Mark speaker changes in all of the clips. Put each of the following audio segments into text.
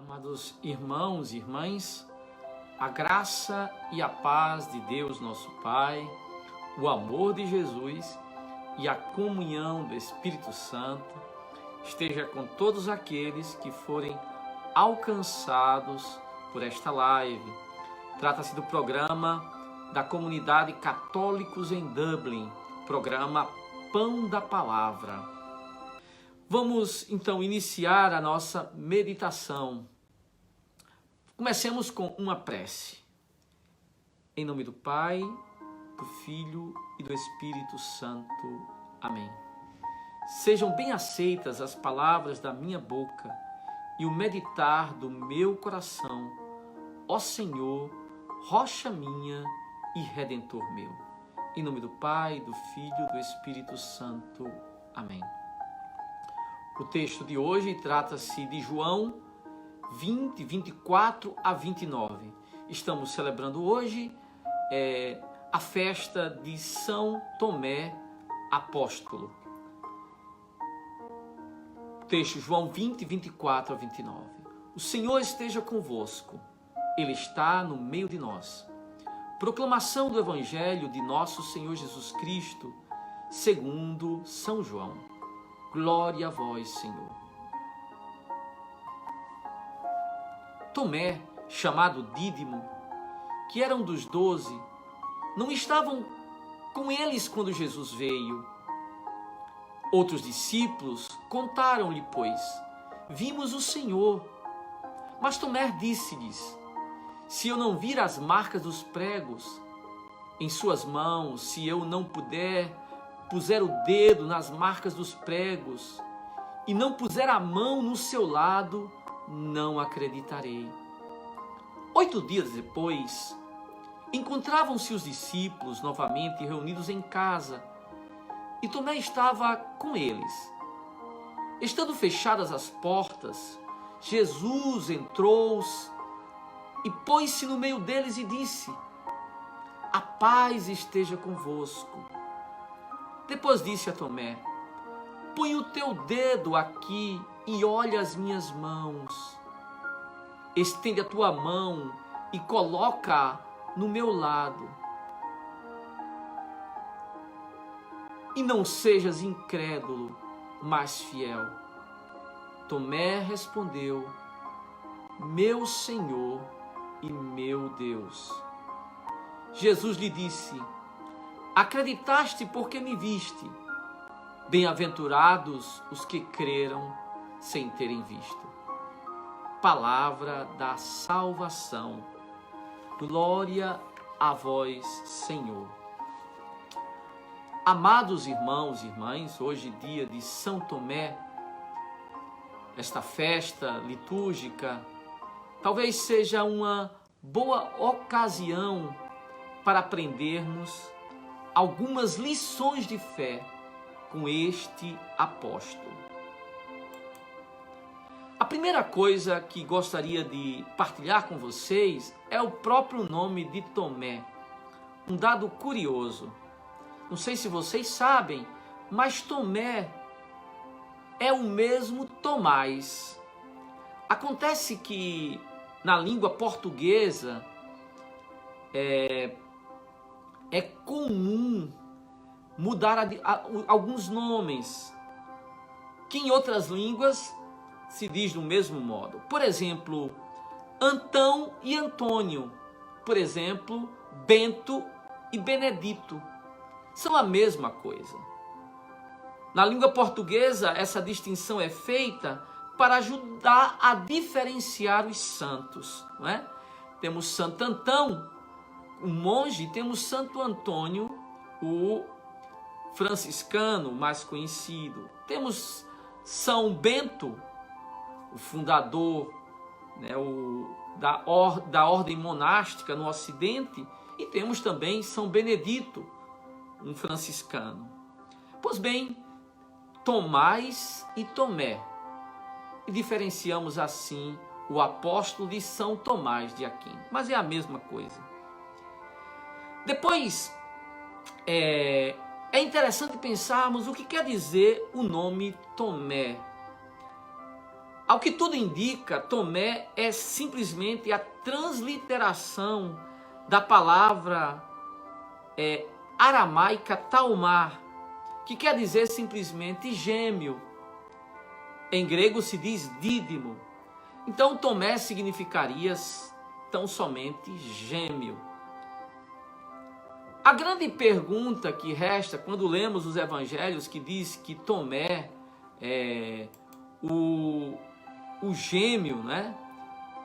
Speaker 1: Amados irmãos e irmãs, a graça e a paz de Deus nosso Pai, o amor de Jesus e a comunhão do Espírito Santo esteja com todos aqueles que forem alcançados por esta live. Trata-se do programa da Comunidade Católicos em Dublin, programa Pão da Palavra. Vamos então iniciar a nossa meditação. Comecemos com uma prece. Em nome do Pai, do Filho e do Espírito Santo. Amém. Sejam bem aceitas as palavras da minha boca e o meditar do meu coração, ó Senhor, rocha minha e redentor meu. Em nome do Pai, do Filho e do Espírito Santo. Amém. O texto de hoje trata-se de João 20, 24 a 29. Estamos celebrando hoje a festa de São Tomé Apóstolo. Texto João 20, 24 a 29. O Senhor esteja convosco. Ele está no meio de nós. Proclamação do Evangelho de nosso Senhor Jesus Cristo, segundo São João. Glória a vós, Senhor. Tomé, chamado Dídimo, que era um dos 12, não estavam com eles quando Jesus veio. Outros discípulos contaram-lhe, pois, vimos o Senhor. Mas Tomé disse-lhes, se eu não vir as marcas dos pregos em suas mãos, se eu não puser o dedo nas marcas dos pregos e não puser a mão no seu lado, não acreditarei. 8 dias depois, encontravam-se os discípulos novamente reunidos em casa, e Tomé estava com eles. Estando fechadas as portas, Jesus entrou e pôs-se no meio deles e disse, a paz esteja convosco. Depois disse a Tomé, põe o teu dedo aqui e olha as minhas mãos. Estende a tua mão e coloca no meu lado. E não sejas incrédulo, mas fiel. Tomé respondeu, meu Senhor e meu Deus. Jesus lhe disse, acreditaste porque me viste. Bem-aventurados os que creram sem terem visto. Palavra da salvação. Glória a vós, Senhor. Amados irmãos e irmãs, hoje dia de São Tomé, esta festa litúrgica, talvez seja uma boa ocasião para aprendermos algumas lições de fé com este apóstolo. A primeira coisa que gostaria de partilhar com vocês é o próprio nome de Tomé. Um dado curioso. Não sei se vocês sabem, mas Tomé é o mesmo Tomás. Acontece que na língua portuguesa é comum mudar alguns nomes, que em outras línguas se diz do mesmo modo. Por exemplo, Antão e Antônio. Por exemplo, Bento e Benedito. São a mesma coisa. Na língua portuguesa, essa distinção é feita para ajudar a diferenciar os santos, não é? Temos Santo Antão, o monge, e temos Santo Antônio, o franciscano mais conhecido. Temos São Bento, o fundador, né, da ordem monástica no Ocidente, e temos também São Benedito, um franciscano. Pois bem, Tomás e Tomé, e diferenciamos assim o apóstolo de São Tomás de Aquino, mas é a mesma coisa. Depois, é interessante pensarmos o que quer dizer o nome Tomé. Ao que tudo indica, Tomé é simplesmente a transliteração da palavra aramaica Talmar, que quer dizer simplesmente gêmeo. Em grego se diz dídimo. Então Tomé significaria tão somente gêmeo. A grande pergunta que resta quando lemos os evangelhos, que diz que Tomé é o gêmeo, né?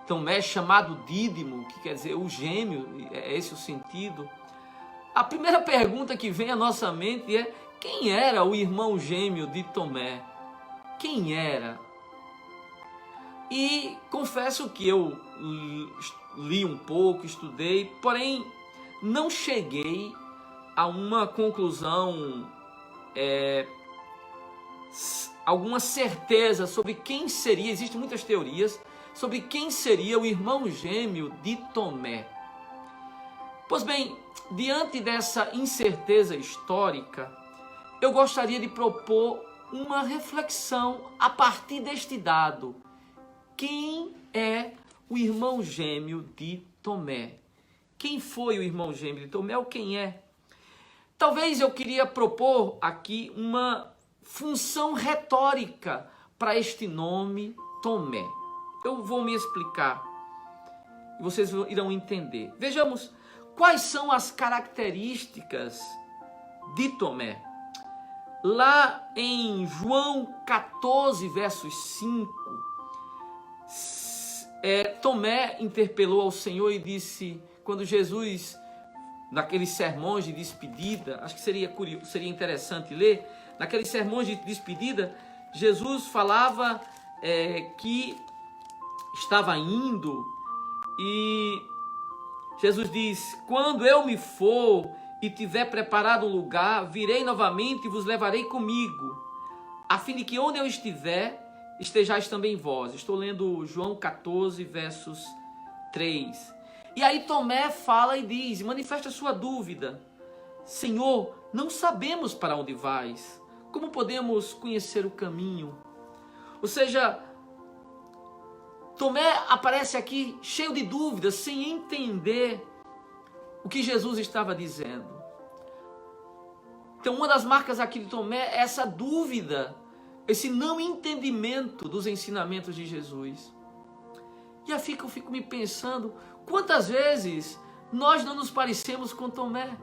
Speaker 1: Tomé chamado dídimo, que quer dizer o gêmeo, é esse o sentido. A primeira pergunta que vem à nossa mente é: quem era o irmão gêmeo de Tomé? Quem era? E confesso que eu li um pouco, estudei, porém não cheguei a uma conclusão, alguma certeza sobre quem seria. Existem muitas teorias sobre quem seria o irmão gêmeo de Tomé. Pois bem, diante dessa incerteza histórica, eu gostaria de propor uma reflexão a partir deste dado. Quem é o irmão gêmeo de Tomé? Quem foi o irmão gêmeo de Tomé ou quem é? Talvez eu queria propor aqui uma função retórica para este nome Tomé. Eu vou me explicar e vocês irão entender. Vejamos quais são as características de Tomé. Lá em João 14, versos 5, Tomé interpelou ao Senhor e disse, quando Jesus, naqueles sermões de despedida, acho que seria interessante ler, naqueles sermões de despedida, Jesus falava que estava indo, e Jesus diz: quando eu me for e tiver preparado um lugar, virei novamente e vos levarei comigo, a fim de que onde eu estiver, estejais também vós. Estou lendo João 14, versos 3. E aí Tomé fala e diz, manifesta a sua dúvida: Senhor, não sabemos para onde vais, como podemos conhecer o caminho? Ou seja, Tomé aparece aqui cheio de dúvidas, sem entender o que Jesus estava dizendo. Então, uma das marcas aqui de Tomé é essa dúvida, esse não entendimento dos ensinamentos de Jesus. E aí eu fico me pensando, quantas vezes nós não nos parecemos com Tomé,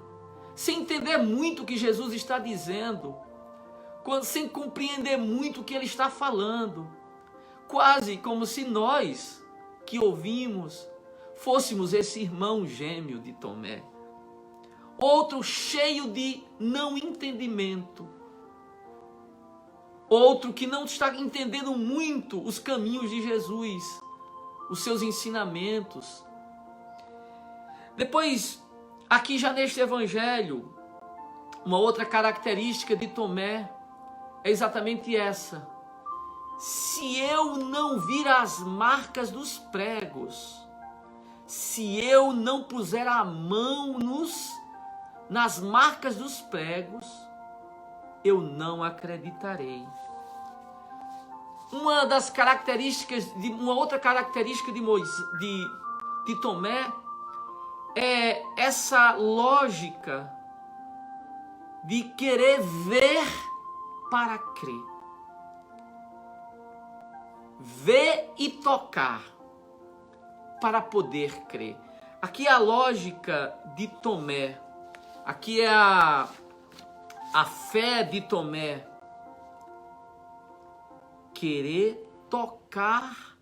Speaker 1: sem entender muito o que Jesus está dizendo, sem compreender muito o que ele está falando, quase como se nós que ouvimos fôssemos esse irmão gêmeo de Tomé. Outro cheio de não entendimento. Outro que não está entendendo muito os caminhos de Jesus, os seus ensinamentos. Depois, aqui já neste evangelho, uma outra característica de Tomé é exatamente essa: se eu não vir as marcas dos pregos, se eu não puser a mão nas marcas dos pregos, eu não acreditarei. Uma outra característica de Tomé é essa lógica de querer ver para crer. Ver e tocar para poder crer. Aqui é a lógica de Tomé. Aqui é a fé de Tomé. Querer tocar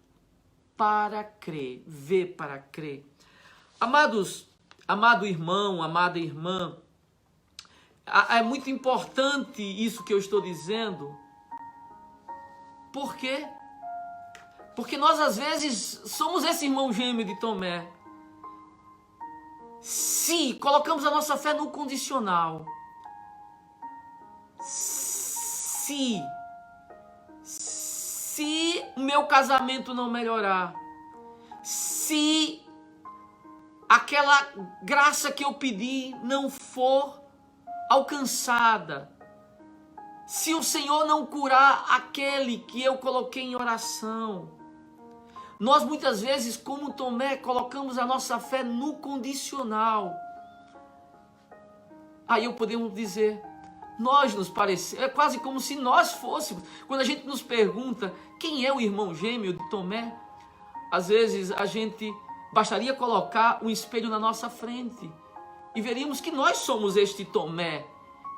Speaker 1: para crer. Ver para crer. Amados, amado irmão, amada irmã, é muito importante isso que eu estou dizendo. Por quê? Porque nós às vezes somos esse irmão gêmeo de Tomé. Se colocamos a nossa fé no condicional, se o meu casamento não melhorar, se aquela graça que eu pedi não for alcançada, se o Senhor não curar aquele que eu coloquei em oração? Nós muitas vezes, como Tomé, colocamos a nossa fé no condicional. Aí podemos dizer, nós nos parecemos, é quase como se nós fôssemos. Quando a gente nos pergunta quem é o irmão gêmeo de Tomé, às vezes a gente bastaria colocar um espelho na nossa frente e veríamos que nós somos este Tomé,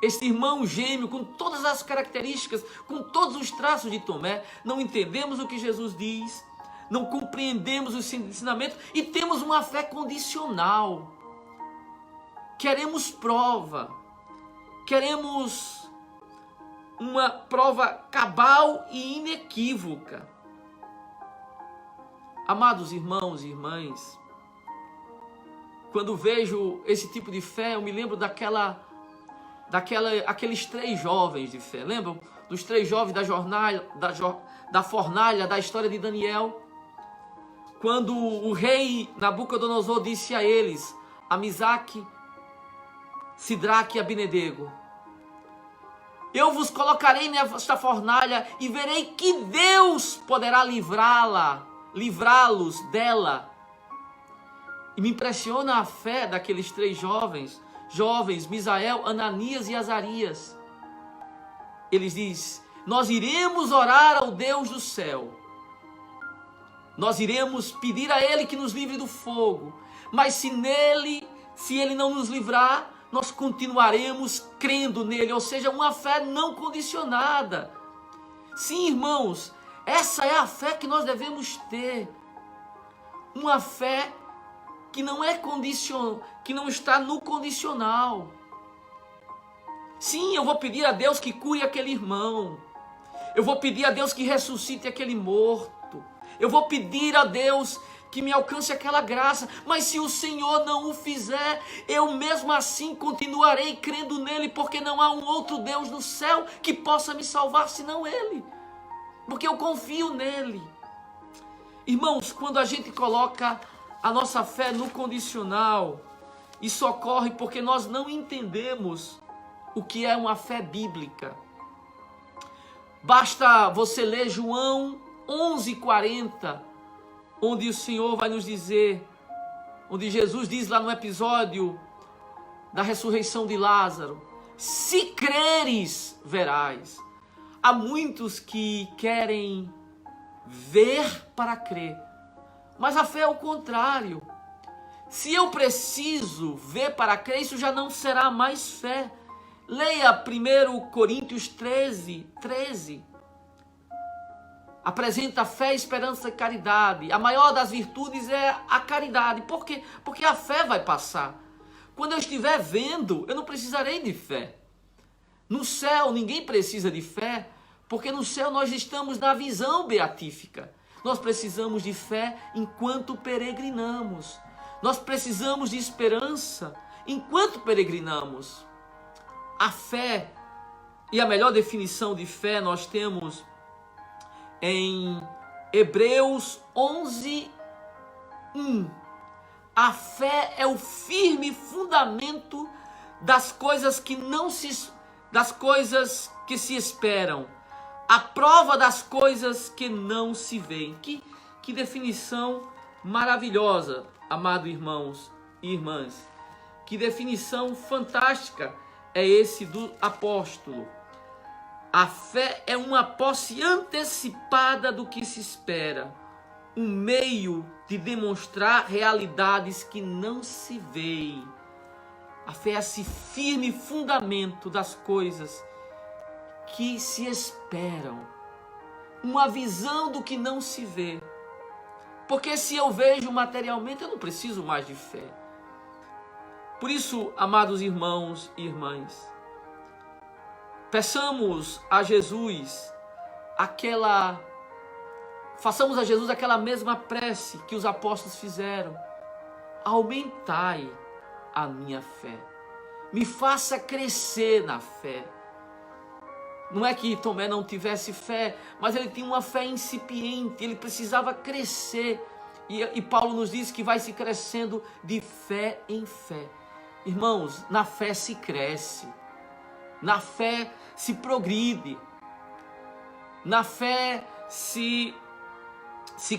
Speaker 1: este irmão gêmeo com todas as características, com todos os traços de Tomé. Não entendemos o que Jesus diz, não compreendemos os ensinamentos e temos uma fé condicional. Queremos prova, queremos uma prova cabal e inequívoca. Amados irmãos e irmãs, quando vejo esse tipo de fé, eu me lembro aqueles 3 jovens de fé. Lembram dos 3 jovens da fornalha da história de Daniel? Quando o rei Nabucodonosor disse a eles, a Misaque, Sidraque e Abnenego: eu vos colocarei nesta fornalha e verei que Deus poderá livrá-los dela. E me impressiona a fé daqueles 3 jovens, Misael, Ananias e Azarias. Eles dizem, nós iremos orar ao Deus do céu. Nós iremos pedir a Ele que nos livre do fogo. Mas se Ele não nos livrar, nós continuaremos crendo nele. Ou seja, uma fé não condicionada. Sim, irmãos, essa é a fé que nós devemos ter. Uma fé que não é que não está no condicional. Sim, eu vou pedir a Deus que cure aquele irmão. Eu vou pedir a Deus que ressuscite aquele morto. Eu vou pedir a Deus que me alcance aquela graça. Mas se o Senhor não o fizer, eu mesmo assim continuarei crendo nele, porque não há um outro Deus no céu que possa me salvar senão Ele. Porque eu confio nele. Irmãos, quando a gente coloca a nossa fé no condicional, isso ocorre porque nós não entendemos o que é uma fé bíblica. Basta você ler João 11:40, onde o Senhor vai nos dizer, onde Jesus diz lá no episódio da ressurreição de Lázaro, se creres, verás. Há muitos que querem ver para crer, mas a fé é o contrário. Se eu preciso ver para crer, isso já não será mais fé. Leia 1 Coríntios 13. Apresenta fé, esperança e caridade. A maior das virtudes é a caridade. Por quê? Porque a fé vai passar. Quando eu estiver vendo, eu não precisarei de fé. No céu, ninguém precisa de fé, porque no céu nós estamos na visão beatífica. Nós precisamos de fé enquanto peregrinamos. Nós precisamos de esperança enquanto peregrinamos. A fé, e a melhor definição de fé nós temos em Hebreus 11:1. A fé é o firme fundamento das coisas que se esperam, a prova das coisas que não se veem. Que definição maravilhosa, amados irmãos e irmãs. Que definição fantástica é esse do apóstolo. A fé é uma posse antecipada do que se espera, um meio de demonstrar realidades que não se veem. A fé é esse firme fundamento das coisas que se esperam, uma visão do que não se vê. Porque se eu vejo materialmente, eu não preciso mais de fé. Por isso, amados irmãos e irmãs, peçamos a Jesus façamos a Jesus aquela mesma prece que os apóstolos fizeram. Aumentai a minha fé. Me faça crescer na fé. Não é que Tomé não tivesse fé, mas ele tinha uma fé incipiente, ele precisava crescer. E Paulo nos diz que vai se crescendo de fé em fé. Irmãos, na fé se cresce. Na fé se progride. Na fé se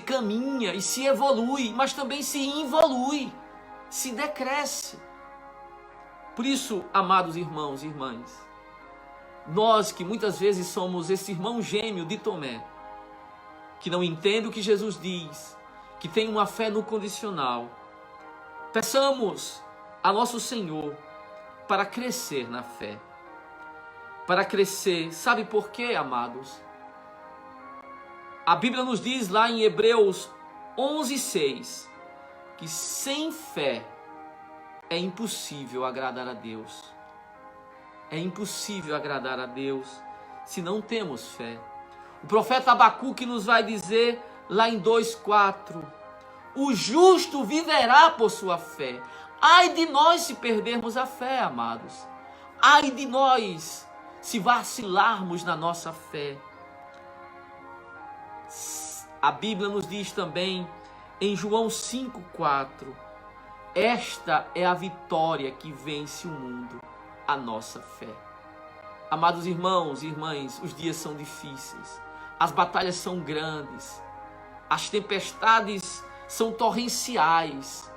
Speaker 1: caminha e se evolui, mas também se involui, se decresce. Por isso, amados irmãos e irmãs, nós que muitas vezes somos esse irmão gêmeo de Tomé, que não entende o que Jesus diz, que tem uma fé no condicional, peçamos a nosso Senhor para crescer na fé. Para crescer, sabe por quê, amados? A Bíblia nos diz lá em Hebreus 11:6, que sem fé é impossível agradar a Deus. É impossível agradar a Deus se não temos fé. O profeta Abacuque nos vai dizer lá em 2:4, o justo viverá por sua fé. Ai de nós se perdermos a fé, amados. Ai de nós se vacilarmos na nossa fé. A Bíblia nos diz também em João 5:4, esta é a vitória que vence o mundo, a nossa fé. Amados irmãos e irmãs, os dias são difíceis, as batalhas são grandes, as tempestades são torrenciais,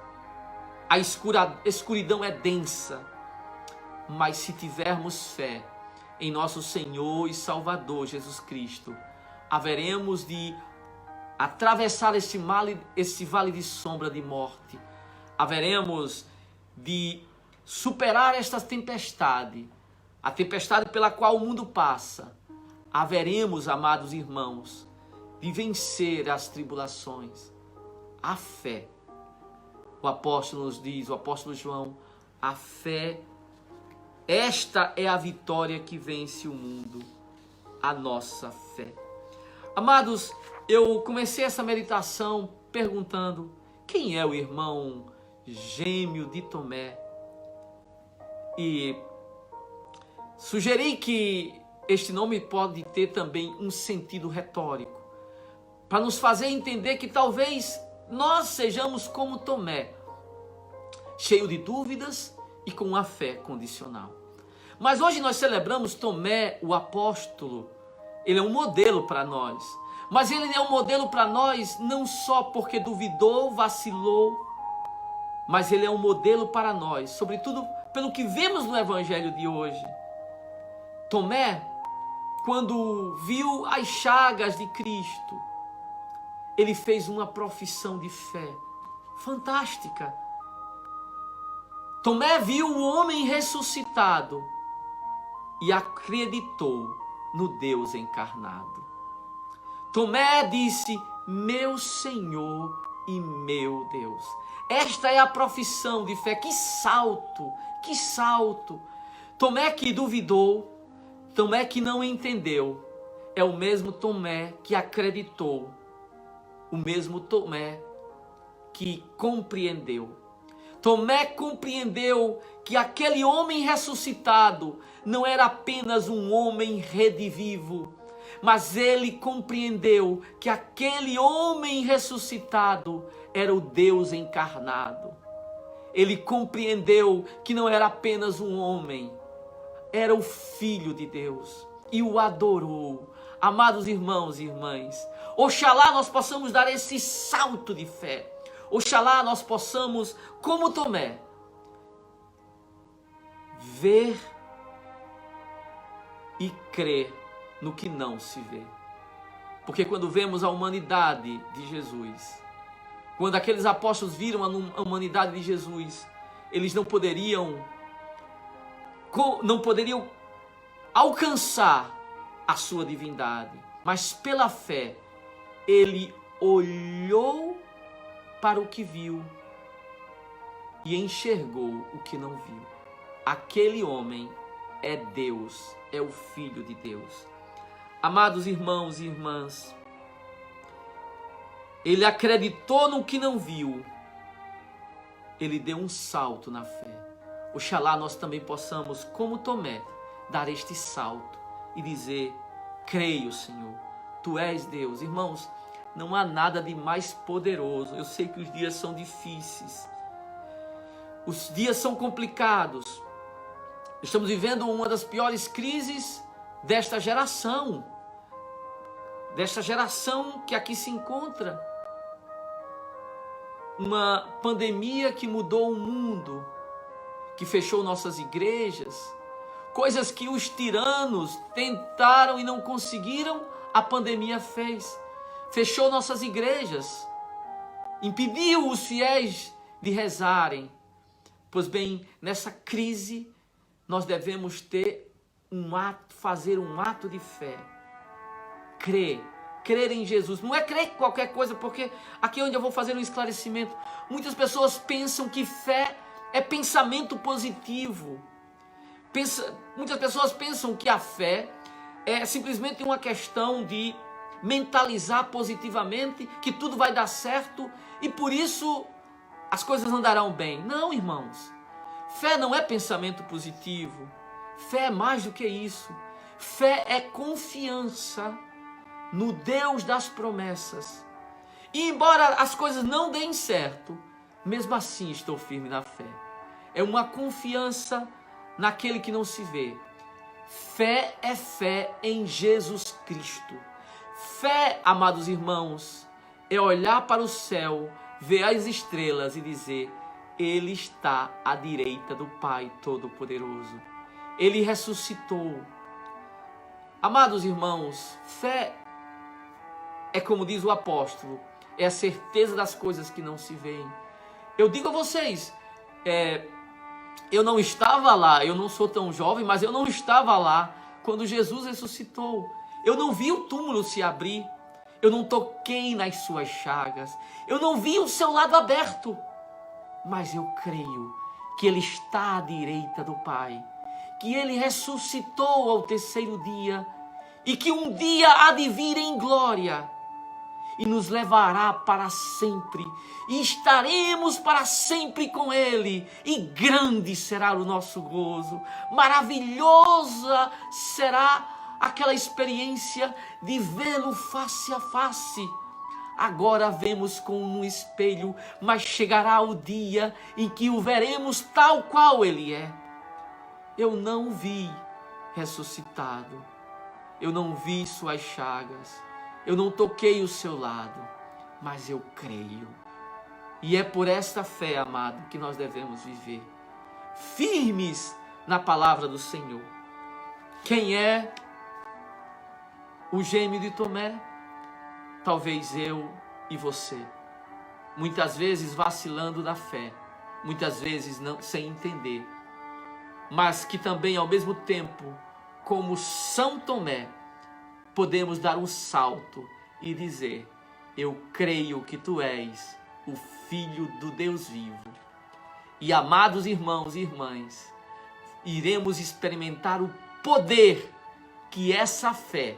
Speaker 1: a escuridão é densa, mas se tivermos fé em nosso Senhor e Salvador Jesus Cristo, haveremos de atravessar esse vale de sombra de morte, haveremos de superar esta tempestade, a tempestade pela qual o mundo passa. Haveremos, amados irmãos, de vencer as tribulações. A fé. O apóstolo nos diz, o apóstolo João, a fé, esta é a vitória que vence o mundo, a nossa fé. Amados, eu comecei essa meditação perguntando, quem é o irmão gêmeo de Tomé? E sugeri que este nome pode ter também um sentido retórico, para nos fazer entender que talvez nós sejamos como Tomé, cheio de dúvidas e com uma fé condicional. Mas hoje nós celebramos Tomé, o apóstolo. Ele é um modelo para nós. Mas ele é um modelo para nós não só porque duvidou, vacilou, mas ele é um modelo para nós, sobretudo pelo que vemos no evangelho de hoje. Tomé, quando viu as chagas de Cristo, ele fez uma profissão de fé fantástica. Tomé viu o homem ressuscitado e acreditou no Deus encarnado. Tomé disse, meu Senhor e meu Deus. Esta é a profissão de fé. Que salto, que salto. Tomé que duvidou, Tomé que não entendeu, é o mesmo Tomé que acreditou, o mesmo Tomé que compreendeu. Tomé compreendeu que aquele homem ressuscitado não era apenas um homem redivivo, mas ele compreendeu que aquele homem ressuscitado era o Deus encarnado. Ele compreendeu que não era apenas um homem, era o Filho de Deus e o adorou. Amados irmãos e irmãs, oxalá nós possamos dar esse salto de fé. Oxalá nós possamos, como Tomé, ver e crer no que não se vê. Porque quando vemos a humanidade de Jesus, quando aqueles apóstolos viram a humanidade de Jesus, eles não poderiam alcançar a sua divindade, mas pela fé, ele olhou para o que viu e enxergou o que não viu. Aquele homem é Deus, é o Filho de Deus. Amados irmãos e irmãs, ele acreditou no que não viu, ele deu um salto na fé. Oxalá nós também possamos, como Tomé, dar este salto e dizer, creio, Senhor, Tu és Deus. Irmãos, não há nada de mais poderoso. Eu sei que os dias são difíceis, os dias são complicados, Estamos vivendo uma das piores crises desta geração que aqui se encontra. Uma pandemia que mudou o mundo, que fechou nossas igrejas, coisas que os tiranos tentaram e não conseguiram, a pandemia fez. Fechou nossas igrejas, impediu os fiéis de rezarem. Pois bem, nessa crise, nós devemos fazer um ato de fé. Crer em Jesus. Não é crer em qualquer coisa, porque aqui é onde eu vou fazer um esclarecimento. Muitas pessoas pensam que fé é pensamento positivo. Muitas pessoas pensam que a fé é simplesmente uma questão de mentalizar positivamente que tudo vai dar certo e por isso as coisas andarão bem. Não, irmãos. Fé não é pensamento positivo. Fé é mais do que isso. Fé é confiança no Deus das promessas. E embora as coisas não deem certo, mesmo assim estou firme na fé. É uma confiança naquele que não se vê. Fé é fé em Jesus Cristo. Fé, amados irmãos, é olhar para o céu, ver as estrelas e dizer: Ele está à direita do Pai Todo-Poderoso. Ele ressuscitou. Amados irmãos, fé é como diz o apóstolo, é a certeza das coisas que não se veem. Eu digo a vocês, eu não estava lá, eu não sou tão jovem, mas eu não estava lá quando Jesus ressuscitou. Eu não vi o túmulo se abrir, eu não toquei nas suas chagas, eu não vi o seu lado aberto, mas eu creio que Ele está à direita do Pai, que Ele ressuscitou ao terceiro dia e que um dia há de vir em glória e nos levará para sempre, e estaremos para sempre com Ele, e grande será o nosso gozo, maravilhosa será aquela experiência de vê-lo face a face. Agora vemos como um espelho, mas chegará o dia em que o veremos tal qual Ele é. Eu não vi ressuscitado, eu não vi suas chagas, eu não toquei o seu lado, mas eu creio. E é por esta fé, amado, que nós devemos viver, firmes na palavra do Senhor. Quem é o gêmeo de Tomé? Talvez eu e você. Muitas vezes vacilando da fé, muitas vezes não, sem entender. Mas que também, ao mesmo tempo, como São Tomé, podemos dar um salto e dizer: eu creio que tu és o Filho do Deus vivo. E, amados irmãos e irmãs, iremos experimentar o poder que essa fé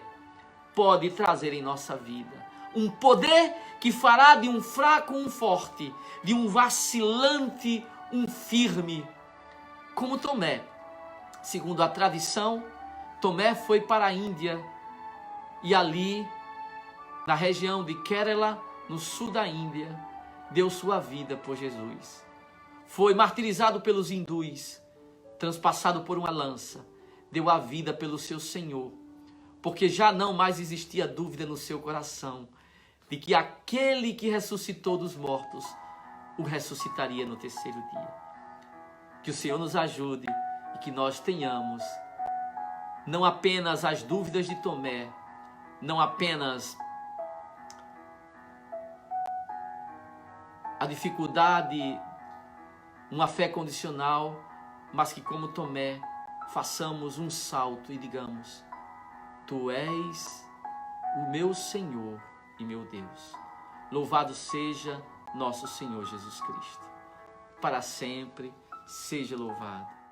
Speaker 1: pode trazer em nossa vida. Um poder que fará de um fraco um forte, de um vacilante um firme. Como Tomé. Segundo a tradição, Tomé foi para a Índia e ali, na região de Kerala, no sul da Índia, deu sua vida por Jesus. Foi martirizado pelos hindus, transpassado por uma lança, deu a vida pelo seu Senhor, porque já não mais existia dúvida no seu coração de que aquele que ressuscitou dos mortos o ressuscitaria no terceiro dia. Que o Senhor nos ajude e que nós tenhamos não apenas as dúvidas de Tomé, não apenas a dificuldade, uma fé condicional, mas que como Tomé façamos um salto e digamos: tu és o meu Senhor e meu Deus. Louvado seja nosso Senhor Jesus Cristo. Para sempre seja louvado.